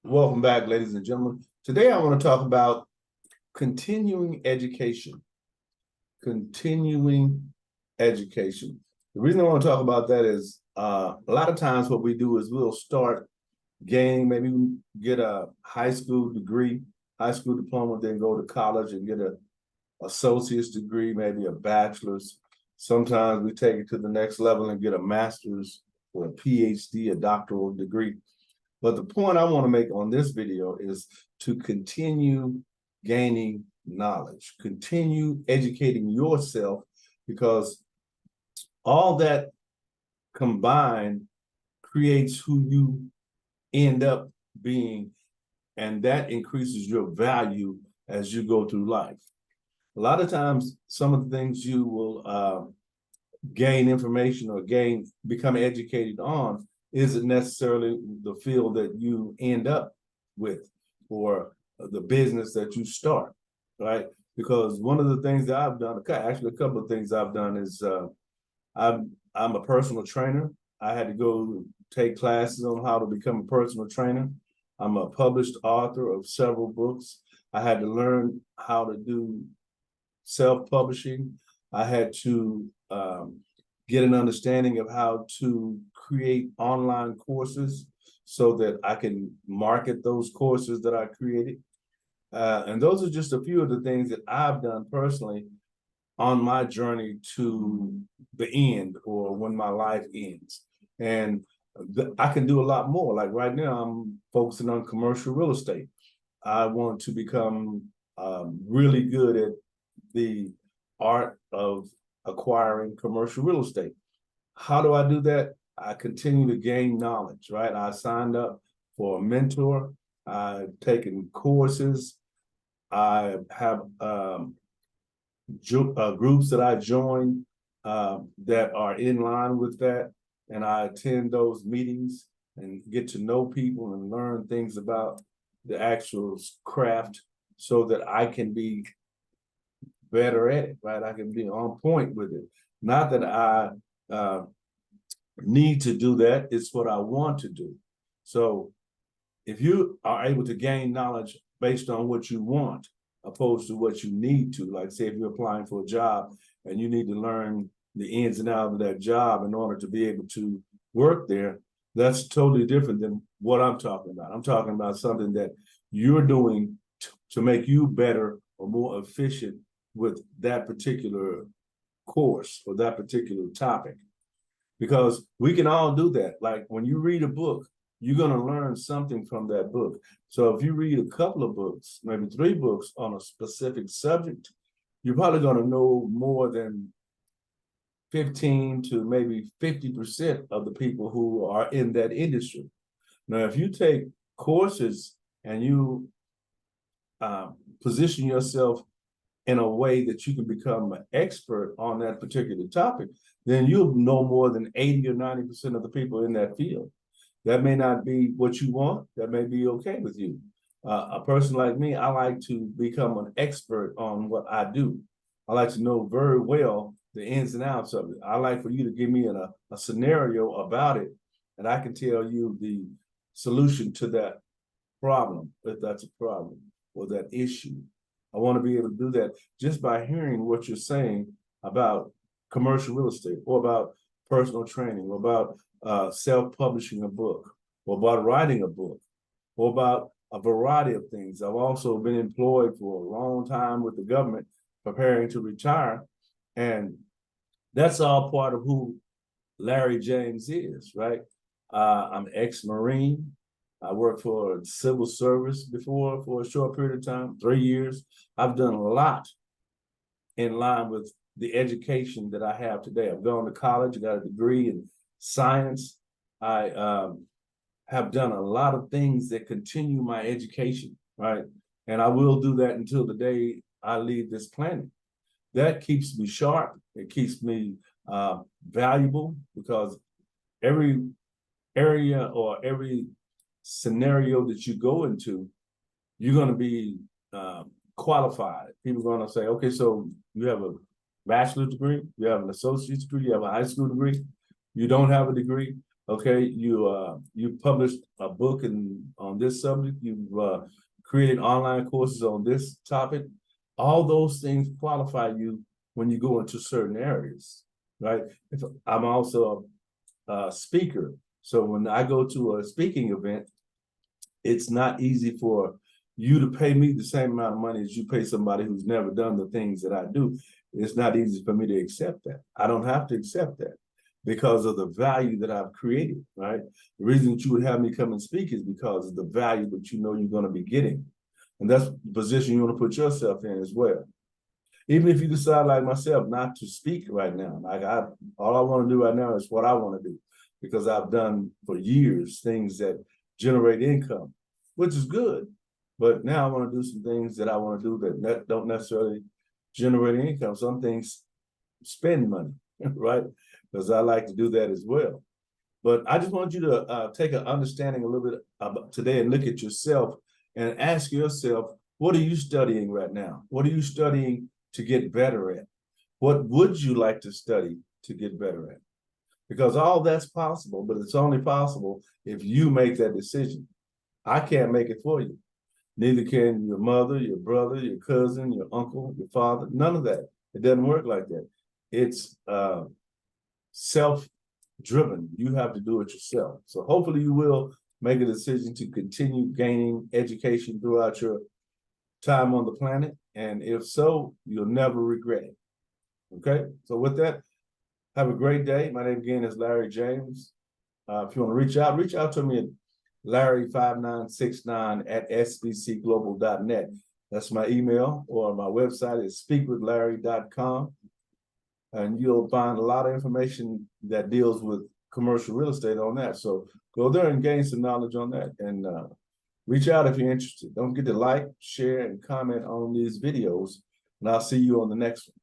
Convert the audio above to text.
Welcome back, ladies and gentlemen. Today I want to talk about continuing education. Continuing education. The reason I want to talk about that is a lot of times what we do is we'll start gaining, maybe we get a high school degree, high school diploma, then go to college and get a associate's degree, maybe a bachelor's. Sometimes we take it to the next level and get a master's or a PhD, a doctoral degree. But the point I want to make on this video is to continue gaining knowledge, continue educating yourself, because all that combined creates who you end up being, and that increases your value as you go through life. A lot of times, some of the things you will gain information or become educated on isn't necessarily the field that you end up with or the business that you start, right? Because one of the things that I've done, actually a couple of things I've done is I'm a personal trainer. I had to go take classes on how to become a personal trainer. I'm a published author of several books. I had to learn how to do self-publishing. I had to get an understanding of how to create online courses so that I can market those courses that I created. And those are just a few of the things that I've done personally on my journey to the end or when my life ends. And I can do a lot more. Like right now, I'm focusing on commercial real estate. I want to become really good at the art of acquiring commercial real estate. How do I do that? I continue to gain knowledge, right? I signed up for a mentor. I've taken courses. I have groups that I join that are in line with that. And I attend those meetings and get to know people and learn things about the actual craft so that I can be better at it, right? I can be on point with it. Not that I need to do that, it's what I want to do. So if you are able to gain knowledge based on what you want, opposed to what you need to, like say if you're applying for a job and you need to learn the ins and outs of that job in order to be able to work there, that's totally different than what I'm talking about. I'm talking about something that you're doing to make you better or more efficient with that particular course or that particular topic. Because we can all do that. Like when you read a book, you're going to learn something from that book. So if you read a couple of books, maybe 3 books on a specific subject, you're probably going to know more than 15 to maybe 50% of the people who are in that industry. Now, if you take courses and you position yourself in a way that you can become an expert on that particular topic, then you'll know more than 80 or 90% of the people in that field. That may not be what you want. That may be okay with you. A person like me, I like to become an expert on what I do. I like to know very well the ins and outs of it. I like for you to give me a scenario about it, and I can tell you the solution to that problem, if that's a problem, or that issue. I want to be able to do that just by hearing what you're saying about commercial real estate, or about personal training, or about self-publishing a book, or about writing a book, or about a variety of things. I've also been employed for a long time with the government, preparing to retire, and that's all part of who Larry James is, right? I'm ex-Marine. I worked for civil service before for a short period of time, 3 years. I've done a lot in line with the education that I have today. I've gone to college, got a degree in science. I have done a lot of things that continue my education, right? And I will do that until the day I leave this planet. That keeps me sharp. It keeps me valuable, because every area or every scenario that you go into, you're going to be qualified. People are going to say, okay, so you have a bachelor's degree, you have an associate's degree, you have a high school degree, you don't have a degree. Okay, you published a book on this subject. You've created online courses on this topic. All those things qualify you when you go into certain areas, right? I'm also a speaker, so when I go to a speaking event, it's not easy for you to pay me the same amount of money as you pay somebody who's never done the things that I do. It's not easy for me to accept that. I don't have to accept that because of the value that I've created, right? The reason that you would have me come and speak is because of the value that you know you're going to be getting. And that's the position you want to put yourself in as well. Even if you decide like myself not to speak right now, all I want to do right now is what I want to do because I've done for years things that generate income, which is good. But now I want to do some things that I want to do that don't necessarily generate income. Some things spend money, right? Because I like to do that as well. But I just want you to take an understanding a little bit about today and look at yourself and ask yourself, what are you studying right now? What are you studying to get better at? What would you like to study to get better at? Because all that's possible, but it's only possible if you make that decision. I can't make it for you. Neither can your mother, your brother, your cousin, your uncle, your father, none of that. It doesn't work like that. It's self-driven. You have to do it yourself. So hopefully you will make a decision to continue gaining education throughout your time on the planet. And if so, you'll never regret it. Okay? So with that, have a great day. My name again is Larry James. If you want to reach out to me at Larry5969 at sbcglobal.net. That's my email, or my website is speakwithlarry.com. And you'll find a lot of information that deals with commercial real estate on that. So go there and gain some knowledge on that, and reach out if you're interested. Don't forget to like, share, and comment on these videos, and I'll see you on the next one.